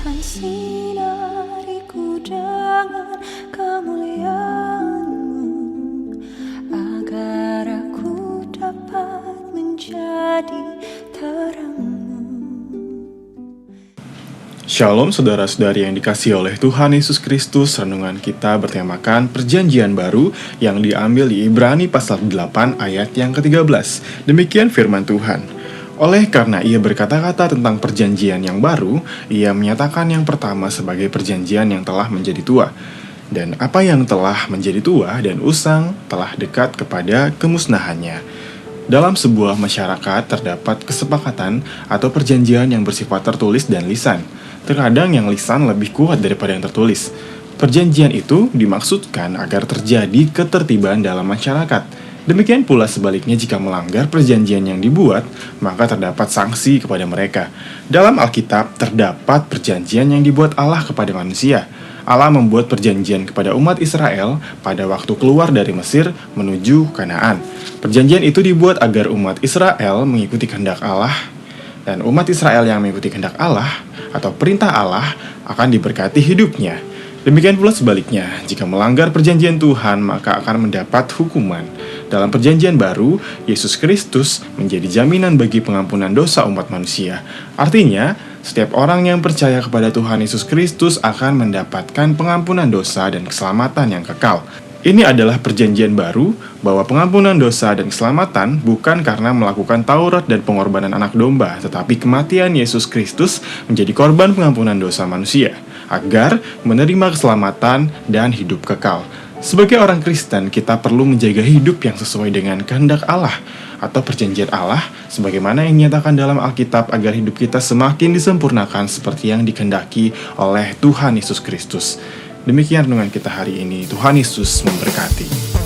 Tuhan sinariku dengan kemuliaan-Mu, agar aku dapat menjadi terang-Mu. Shalom saudara-saudari yang dikasihi oleh Tuhan Yesus Kristus. Renungan kita bertemakan perjanjian baru yang diambil di Ibrani pasal 8 ayat yang ke-13. Demikian firman Tuhan. Oleh karena ia berkata-kata tentang perjanjian yang baru, ia menyatakan yang pertama sebagai perjanjian yang telah menjadi tua. Dan apa yang telah menjadi tua dan usang telah dekat kepada kemusnahannya. Dalam sebuah masyarakat terdapat kesepakatan atau perjanjian yang bersifat tertulis dan lisan. Terkadang yang lisan lebih kuat daripada yang tertulis. Perjanjian itu dimaksudkan agar terjadi ketertiban dalam masyarakat. Demikian pula sebaliknya jika melanggar perjanjian yang dibuat, maka terdapat sanksi kepada mereka. Dalam Alkitab terdapat perjanjian yang dibuat Allah kepada manusia. Allah membuat perjanjian kepada umat Israel pada waktu keluar dari Mesir menuju Kanaan. Perjanjian itu dibuat agar umat Israel mengikuti kehendak Allah, dan umat Israel yang mengikuti kehendak Allah atau perintah Allah akan diberkati hidupnya. Demikian pula sebaliknya, jika melanggar perjanjian Tuhan maka akan mendapat hukuman. Dalam perjanjian baru, Yesus Kristus menjadi jaminan bagi pengampunan dosa umat manusia. Artinya, setiap orang yang percaya kepada Tuhan Yesus Kristus akan mendapatkan pengampunan dosa dan keselamatan yang kekal. Ini adalah perjanjian baru bahwa pengampunan dosa dan keselamatan bukan karena melakukan Taurat dan pengorbanan anak domba, tetapi kematian Yesus Kristus menjadi korban pengampunan dosa manusia, agar menerima keselamatan dan hidup kekal. Sebagai orang Kristen, kita perlu menjaga hidup yang sesuai dengan kehendak Allah atau perjanjian Allah, sebagaimana yang dinyatakan dalam Alkitab agar hidup kita semakin disempurnakan seperti yang dikehendaki oleh Tuhan Yesus Kristus. Demikian renungan kita hari ini. Tuhan Yesus memberkati.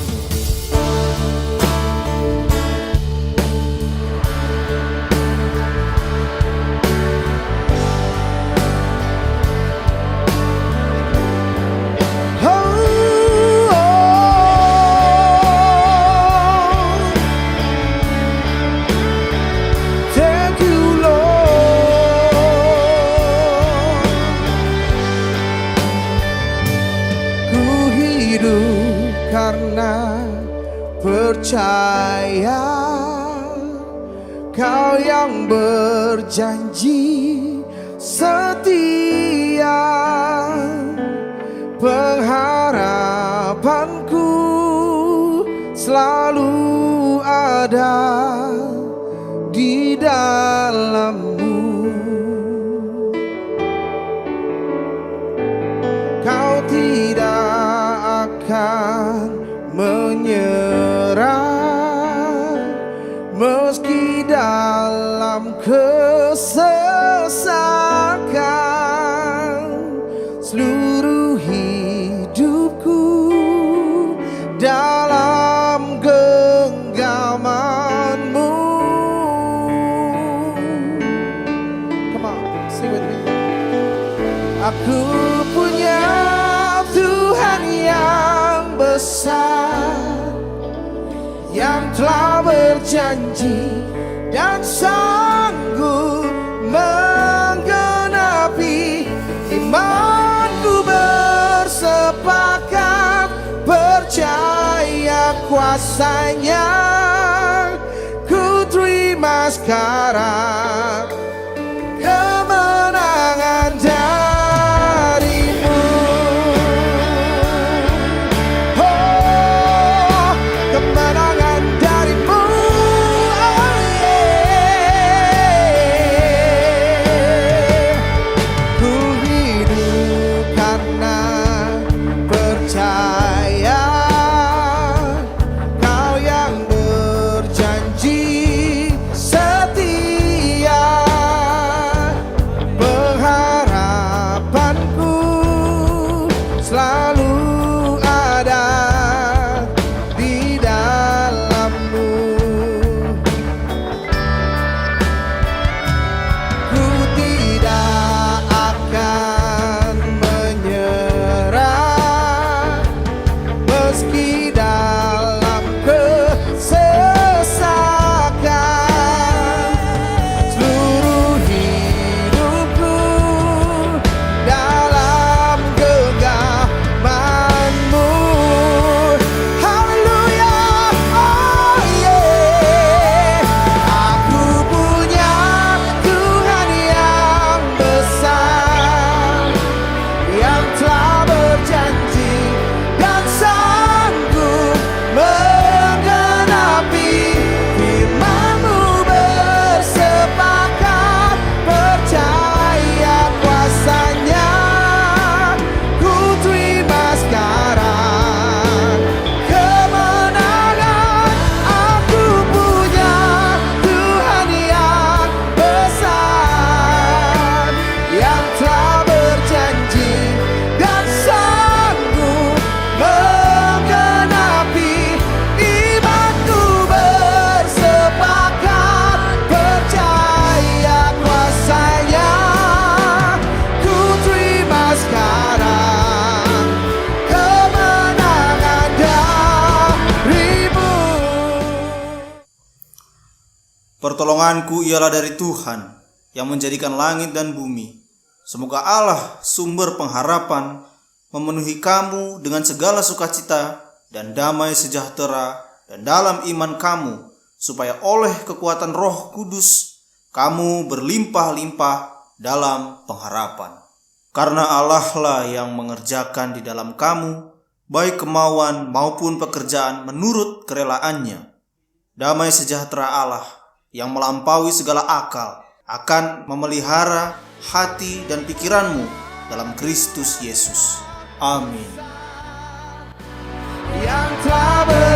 Karena percaya Kau yang berjanji setia, pengharapanku selalu ada di dalam-Mu. Kau tidak akan menyerah meski dalam kesesakan. Seluruh hidupku dalam genggaman-Mu. Come on, sing with me. Aku punya Tuhan yang besar, yang telah berjanji dan sanggup menggenapi. Imanku bersepakat percaya kuasa-Nya. Ku terima sekarang kemenangan dari-Mu. Oh, kemenangan dari-Mu. Oh, yeah. Ku hidup karena percaya Kau yang berjanji setia. Pertolonganku ialah dari Tuhan yang menjadikan langit dan bumi. Semoga Allah, sumber pengharapan, memenuhi kamu dengan segala sukacita dan damai sejahtera dan dalam iman kamu, supaya oleh kekuatan Roh Kudus kamu berlimpah-limpah dalam pengharapan. Karena Allah lah yang mengerjakan di dalam kamu baik kemauan maupun pekerjaan menurut kerelaannya. Damai sejahtera Allah yang melampaui segala akal akan memelihara hati dan pikiranmu dalam Kristus Yesus. Amin. yang telah